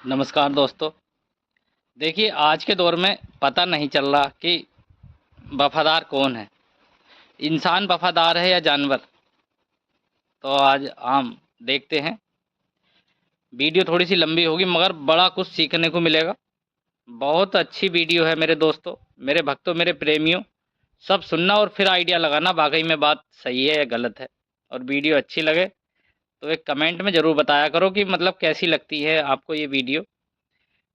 नमस्कार दोस्तों। देखिए, आज के दौर में पता नहीं चल रहा कि वफ़ादार कौन है, इंसान वफ़ादार है या जानवर। तो आज हम देखते हैं। वीडियो थोड़ी सी लंबी होगी मगर बड़ा कुछ सीखने को मिलेगा। बहुत अच्छी वीडियो है मेरे दोस्तों, मेरे भक्तों, मेरे प्रेमियों। सब सुनना और फिर आइडिया लगाना वाक़ई में बात सही है या गलत है। और वीडियो अच्छी लगे तो एक कमेंट में ज़रूर बताया करो कि मतलब कैसी लगती है आपको ये वीडियो।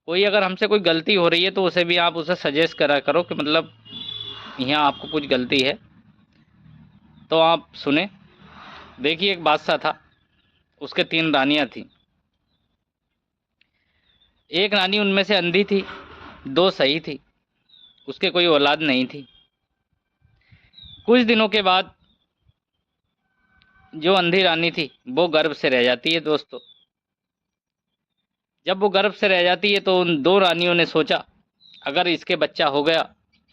कोई अगर हमसे कोई गलती हो रही है तो उसे भी आप उसे सजेस्ट करा करो कि मतलब यहाँ आपको कुछ गलती है तो आप सुने। देखिए, एक बादशाह था, उसके 3 रानियाँ थीं। एक रानी उनमें से अंधी थी, 2 सही थी, उसके कोई औलाद नहीं थी। कुछ दिनों के बाद जो अंधी रानी थी वो गर्भ से रह जाती है दोस्तों। जब वो गर्भ से रह जाती है तो उन 2 रानियों ने सोचा, अगर इसके बच्चा हो गया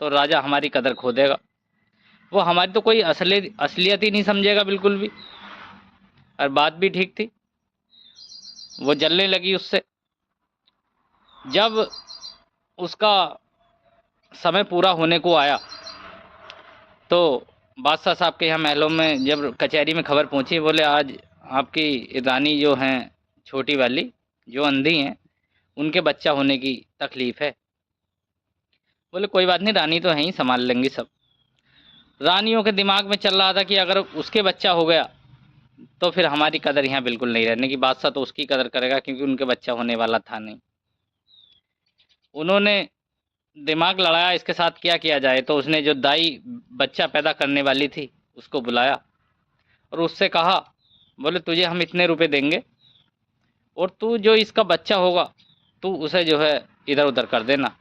तो राजा हमारी कदर खो देगा। वो हमारी तो कोई असलियत ही नहीं समझेगा बिल्कुल भी। और बात भी ठीक थी। वो जलने लगी उससे। जब उसका समय पूरा होने को आया तो बादशाह साहब के यहाँ महलों में जब कचहरी में खबर पहुंची, बोले आज आपकी रानी जो हैं, छोटी वाली जो अंधी हैं, उनके बच्चा होने की तकलीफ़ है। बोले कोई बात नहीं, रानी तो हैं ही, संभाल लेंगी सब। रानियों के दिमाग में चल रहा था कि अगर उसके बच्चा हो गया तो फिर हमारी कदर यहाँ बिल्कुल नहीं रहने की। बादशाह तो उसकी कदर करेगा क्योंकि उनके बच्चा होने वाला था नहीं। उन्होंने दिमाग लड़ाया इसके साथ क्या किया जाए। तो उसने जो दाई बच्चा पैदा करने वाली थी उसको बुलाया और उससे कहा, बोले तुझे हम इतने रुपए देंगे और तू जो इसका बच्चा होगा तू उसे जो है इधर उधर कर देना।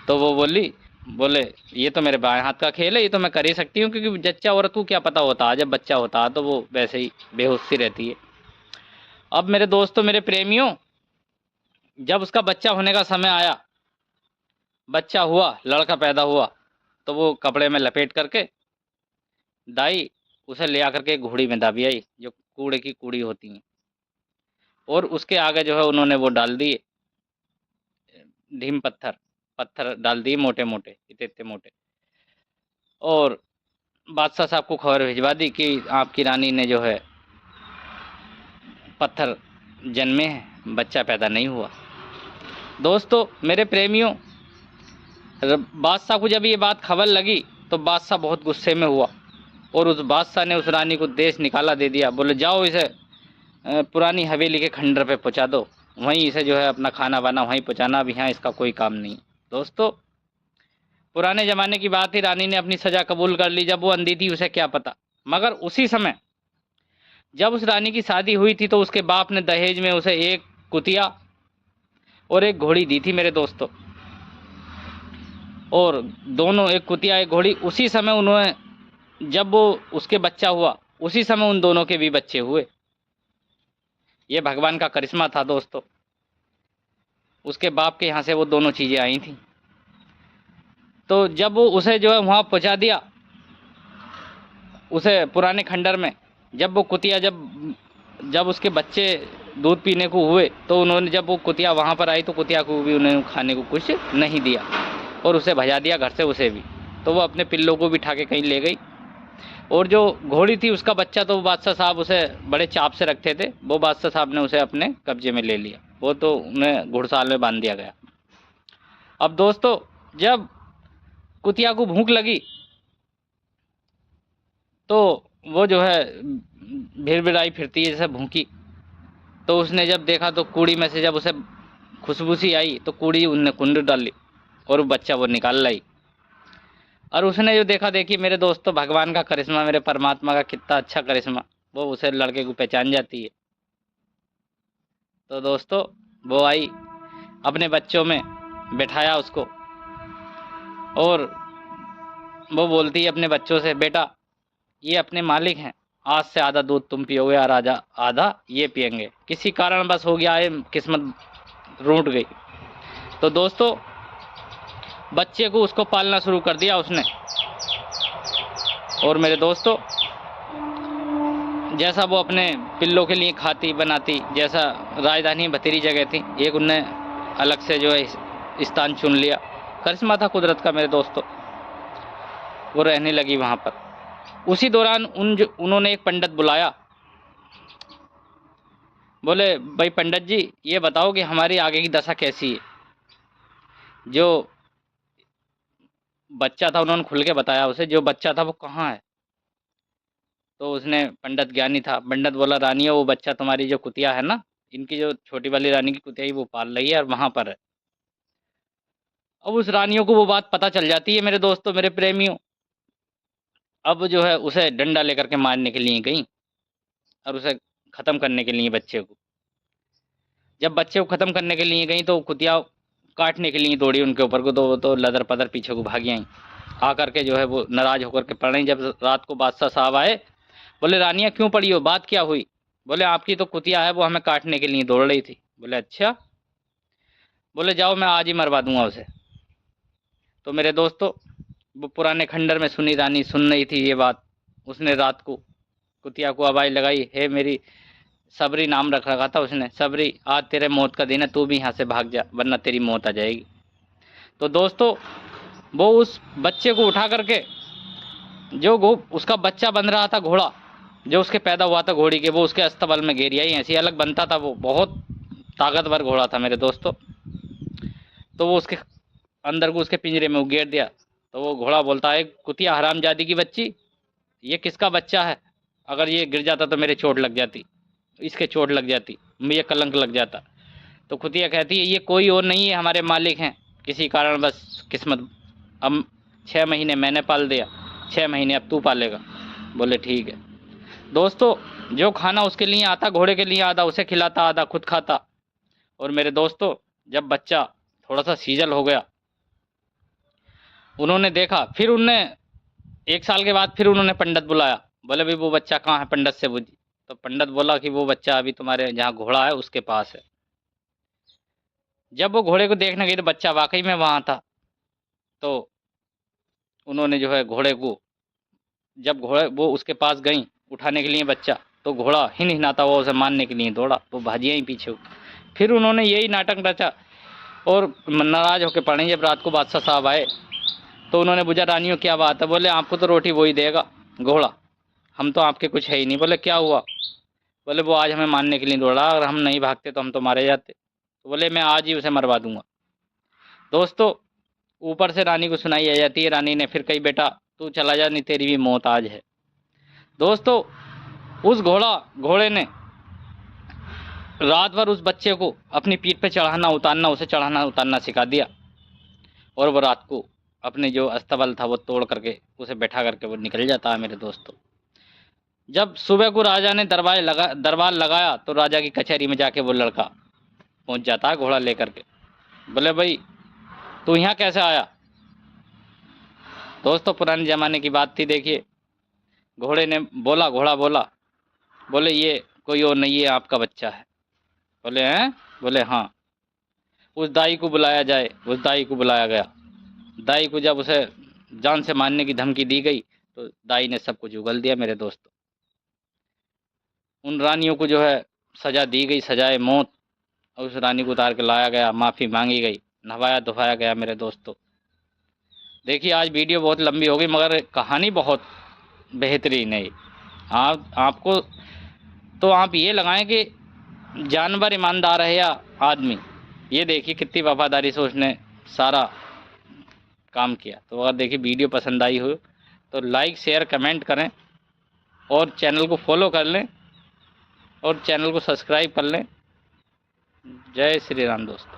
तो वो बोले ये तो मेरे बाएं हाथ का खेल है, ये तो मैं कर ही सकती हूँ क्योंकि जच्चा औरत को क्या पता होता, जब बच्चा होता तो वो वैसे ही बेहोश सी रहती है। अब मेरे दोस्तों, मेरे प्रेमियों, जब उसका बच्चा होने का समय आया, बच्चा हुआ, लड़का पैदा हुआ, तो वो कपड़े में लपेट करके दाई उसे ले आकर के एक घोड़ी में दाबी आई, जो कूड़े की कूड़ी होती हैं। और उसके आगे जो है उन्होंने वो डाल दिए ढीम पत्थर, पत्थर डाल दिए मोटे मोटे, इतने इतने मोटे। और बादशाह साहब को खबर भिजवा दी कि आपकी रानी ने जो है पत्थर जन्मे हैं, बच्चा पैदा नहीं हुआ। दोस्तों, मेरे प्रेमियों, बादशाह को जब ये बात खबर लगी तो बादशाह बहुत गुस्से में हुआ और उस बादशाह ने उस रानी को देश निकाला दे दिया। बोले जाओ इसे पुरानी हवेली के खंडर पे पहुंचा दो, वहीं इसे जो है अपना खाना वाना वहीं पहुंचाना, अब यहाँ इसका कोई काम नहीं। दोस्तों, पुराने ज़माने की बात ही, रानी ने अपनी सज़ा कबूल कर ली। जब वो अंधी थी उसे क्या पता। मगर उसी समय जब उस रानी की शादी हुई थी तो उसके बाप ने दहेज में उसे एक कुतिया और एक घोड़ी दी थी मेरे दोस्तों। और दोनों, एक कुतिया एक घोड़ी, उसी समय उन्होंने, जब वो उसके बच्चा हुआ उसी समय उन दोनों के भी बच्चे हुए। ये भगवान का करिश्मा था दोस्तों। उसके बाप के यहाँ से वो दोनों चीज़ें आई थी। तो जब वो उसे जो है वहाँ पहुँचा दिया, उसे पुराने खंडर में, जब वो कुतिया जब जब उसके बच्चे दूध पीने को हुए तो उन्होंने, जब वो कुतिया वहाँ पर आई तो कुतिया को भी उन्होंने खाने को कुछ नहीं दिया और उसे भजा दिया घर से, उसे भी। तो वो अपने पिल्लों को भी उठा के कहीं ले गई। और जो घोड़ी थी उसका बच्चा, तो बादशाह साहब उसे बड़े चाप से रखते थे, वो बादशाह साहब ने उसे अपने कब्जे में ले लिया। वो तो उन्हें घुड़साल में बांध दिया गया। अब दोस्तों, जब कुतिया को भूख लगी तो वो जो है भिड़भिड़ाई फिरती है जैसे भूखी। तो उसने जब देखा तो कूड़ी में से जब उसे खुशबू सी आई तो कूड़ी उनने कुंड डाली और वो बच्चा वो निकाल लाई। और उसने जो देखा, देखिए मेरे दोस्तों, भगवान का करिश्मा, मेरे परमात्मा का कितना अच्छा करिश्मा, वो उसे लड़के को पहचान जाती है। तो दोस्तों, वो आई, अपने बच्चों में बैठाया उसको और वो बोलती है अपने बच्चों से, बेटा ये अपने मालिक हैं, आज से आधा दूध तुम पियोगे और आधा आधा ये पियेंगे। किसी कारण बस हो गया है, किस्मत रूठ गई। तो दोस्तों, बच्चे को उसको पालना शुरू कर दिया उसने। और मेरे दोस्तों, जैसा वो अपने पिल्लों के लिए खाती बनाती, जैसा राजधानी बतेरी जगह थी, एक उनने अलग से जो है स्थान चुन लिया। करिश्मा था कुदरत का मेरे दोस्तों। वो रहने लगी वहाँ पर। उसी दौरान उन्होंने एक पंडित बुलाया। बोले भाई पंडित जी, ये बताओ कि हमारी आगे की दशा कैसी है। जो बच्चा था, उन्होंने खुल के बताया उसे, जो बच्चा था वो कहाँ है। तो उसने, पंडित ज्ञानी था, पंडित बोला रानिया, वो बच्चा तुम्हारी जो कुतिया है ना, इनकी जो छोटी वाली रानी की कुतिया वो पाल रही है और वहाँ पर है। अब उस रानियों को वो बात पता चल जाती है मेरे दोस्तों, मेरे प्रेमियों। अब जो है उसे डंडा लेकर के मारने के लिए गई और उसे ख़त्म करने के लिए बच्चे को। जब बच्चे को ख़त्म करने के लिए गई तो कुतिया काटने के लिए दौड़ी उनके ऊपर को, तो लदर पदर पीछे को भागी आई। आकर के जो है वो नाराज़ होकर के पड़ रही। जब रात को बादशाह साहब आए, बोले रानिया क्यों पड़ी हो, बात क्या हुई। बोले आपकी तो कुतिया है, वो हमें काटने के लिए दौड़ रही थी। बोले अच्छा। बोले जाओ, मैं आज ही मरवा दूंगा उसे। तो मेरे दोस्तों, वो पुराने खंडर में सुनी रानी सुन रही थी ये बात। उसने रात को कुतिया को आवाज़ लगाई, हे मेरी सबरी नाम रख रखा था उसने, सबरी आज तेरे मौत का दिन है, तू भी यहाँ से भाग जा वरना तेरी मौत आ जाएगी। तो दोस्तों, वो उस बच्चे को उठा करके, जो उसका बच्चा बन रहा था घोड़ा, जो उसके पैदा हुआ था घोड़ी के, वो उसके अस्तबल में घेर आई। ऐसी अलग बनता था, वो बहुत ताकतवर घोड़ा था मेरे दोस्तों। तो वो उसके अंदर को उसके पिंजरे में उगेर दिया। तो वो घोड़ा बोलता है, कुतिया हरामजादी की बच्ची, ये किसका बच्चा है, अगर ये गिर जाता तो मेरे चोट लग जाती, इसके चोट लग जाती, मुझे कलंक लग जाता। तो कुतिया कहती है, ये कोई और नहीं है, हमारे मालिक हैं, किसी कारण बस किस्मत। अब 6 महीने मैंने पाल दिया, 6 महीने अब तू पालेगा। बोले ठीक है। दोस्तों, जो खाना उसके लिए आता, घोड़े के लिए आधा उसे खिलाता, आधा खुद खाता। और मेरे दोस्तों, जब बच्चा थोड़ा सा सीजल हो गया, उन्होंने देखा, फिर उनने 1 साल के बाद फिर उन्होंने पंडित बुलाया। बोले भाई वो बच्चा कहाँ है, पंडित से पूछी। तो पंडित बोला कि वो बच्चा अभी तुम्हारे जहाँ घोड़ा है उसके पास है। जब वो घोड़े को देखने गई तो बच्चा वाकई में वहाँ था। तो उन्होंने जो है घोड़े को, जब घोड़े वो उसके पास गई उठाने के लिए बच्चा, तो घोड़ा हिनहिनाता हुआ उसे मारने के लिए दौड़ा, वो भाजिया ही पीछे। फिर उन्होंने यही नाटक रचा और नाराज होकर पड़े। जब रात को बादशाह साहब आए तो उन्होंने पूछा, रानियों क्या बात है। बोले आपको तो रोटी वही देगा घोड़ा, हम तो आपके कुछ है ही नहीं। बोले क्या हुआ। बोले वो आज हमें मारने के लिए दौड़ा, अगर हम नहीं भागते तो हम तो मारे जाते। तो बोले मैं आज ही उसे मरवा दूंगा। दोस्तों, ऊपर से रानी को सुनाई आ जाती है। रानी ने फिर कही, बेटा तू चला जा, नहीं तेरी भी मौत आज है। दोस्तों, उस घोड़े ने रात भर उस बच्चे को अपनी पीठ पे चढ़ाना उतारना, उसे चढ़ाना उतारना सिखा दिया। और वो रात को अपने जो अस्तबल था वो तोड़ करके उसे बैठा करके वो निकल जाता है मेरे दोस्तों। जब सुबह को राजा ने दरबार लगाया तो राजा की कचहरी में जाके वो लड़का पहुंच जाता है घोड़ा लेकर के। बोले भाई तू यहाँ कैसे आया। दोस्तों, पुराने ज़माने की बात थी। देखिए, घोड़ा बोला, बोले ये कोई और नहीं है, आपका बच्चा है। बोले हैं। बोले हाँ। उस दाई को बुलाया जाए। उस दाई को बुलाया गया। दाई को जब उसे जान से मारने की धमकी दी गई तो दाई ने सब कुछ उगल दिया मेरे दोस्तों। उन रानियों को जो है सज़ा दी गई, सजाए मौत। और उस रानी को उतार के लाया गया, माफ़ी मांगी गई, नहवाया धोवाया गया मेरे दोस्तों। देखिए, आज वीडियो बहुत लंबी हो गई मगर कहानी बहुत बेहतरीन है। आपको तो आप ये लगाएं कि जानवर ईमानदार है या आदमी। ये देखिए कितनी वफादारी से उसने सारा काम किया। तो अगर देखिए वीडियो पसंद आई हो तो लाइक शेयर कमेंट करें और चैनल को फॉलो कर लें और चैनल को सब्सक्राइब कर लें। जय श्री राम दोस्तों।